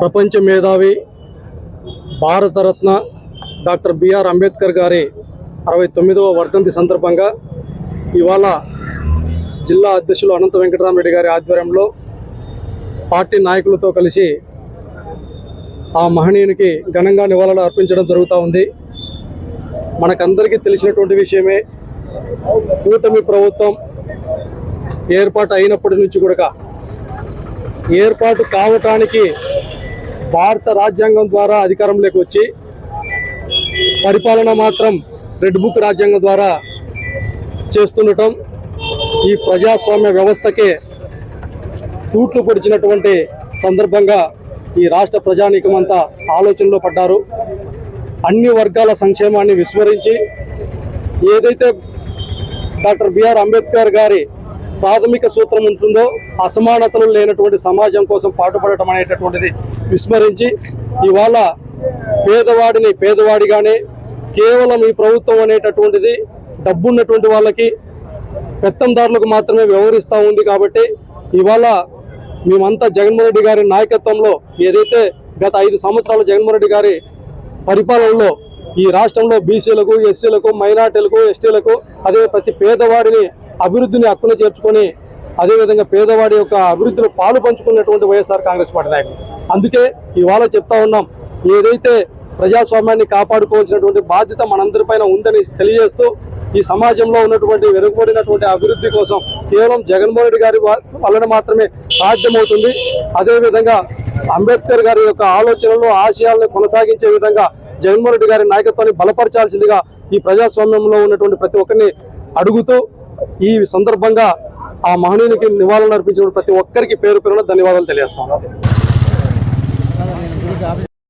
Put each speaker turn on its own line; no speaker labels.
ప్రపంచ మేధావి Bharat Ratna doctor BR Ambedkar గారి 69వ వర్ధంతి సందర్భంగా ఇవాళ జిల్లా అధ్యక్షులు అనంత వెంకటరామరెడ్డి గారి ఆధ్వర్యంలో పార్టీ నాయకులతో కలిసి ఆ మహనీయునికి ఘనంగా నివాళులు అర్పించడం జరుగుతూ ఉంది. మనకందరికీ తెలిసినటువంటి విషయమే, కూటమి ప్రభుత్వం ఏర్పాటు అయినప్పటి నుంచి కూడా ఏర్పాటు కావటానికి భారత రాజ్యాంగం ద్వారా అధికారంలోకి వచ్చి పరిపాలన మాత్రం రెడ్ బుక్ రాజ్యాంగం ద్వారా చేస్తుండటం ఈ ప్రజాస్వామ్య వ్యవస్థకే తూట్లు పొడిచినటువంటి సందర్భంగా ఈ రాష్ట్ర ప్రజానీకమంతా ఆలోచనలో పడ్డారు. అన్ని వర్గాల సంక్షేమాన్ని విస్మరించి ఏదైతే డాక్టర్ బిఆర్ అంబేద్కర్ గారి ప్రాథమిక సూత్రం ఉంటుందో అసమానతలు లేనటువంటి సమాజం కోసం పాటుపడటం అనేటటువంటిది విస్మరించి ఇవాళ పేదవాడిని పేదవాడిగానే కేవలం ఈ ప్రభుత్వం అనేటటువంటిది డబ్బున్నటువంటి వాళ్ళకి పెత్తందారులకు మాత్రమే వ్యవహరిస్తూ ఉంది. కాబట్టి ఇవాళ మేమంతా జగన్మోహన్ రెడ్డి గారి నాయకత్వంలో ఏదైతే గత 5 సంవత్సరాల జగన్మోహన్ రెడ్డి గారి పరిపాలనలో ఈ రాష్ట్రంలో బీసీలకు, ఎస్సీలకు, మైనార్టీలకు, ఎస్టీలకు అదే ప్రతి పేదవాడిని అభివృద్ధిని హక్కున చేర్చుకొని అదేవిధంగా పేదవాడి యొక్క అభివృద్ధిలో పాలు పంచుకున్నటువంటి వైఎస్ఆర్ కాంగ్రెస్ పార్టీ నాయకులు. అందుకే ఇవాళ చెప్తా ఉన్నాం, ఏదైతే ప్రజాస్వామ్యాన్ని కాపాడుకోవాల్సినటువంటి బాధ్యత మనందరిపైన ఉందని తెలియజేస్తూ ఈ సమాజంలో ఉన్నటువంటి వెనుకబడినటువంటి అభివృద్ధి కోసం కేవలం జగన్మోహన్ రెడ్డి గారి వలన మాత్రమే సాధ్యమవుతుంది. అదేవిధంగా అంబేద్కర్ గారి యొక్క ఆలోచనలు, ఆశయాలను కొనసాగించే విధంగా జగన్మోహన్ రెడ్డి గారి నాయకత్వాన్ని బలపరచాల్సిందిగా ఈ ప్రజాస్వామ్యంలో ఉన్నటువంటి ప్రతి ఒక్కరిని అడుగుతూ ఈ సందర్భంగా ఆ మహనీయునికి నివాళులు అర్పించిన ప్రతి ఒక్కరికి పేరు పేరున ధన్యవాదాలు తెలియజేస్తాను.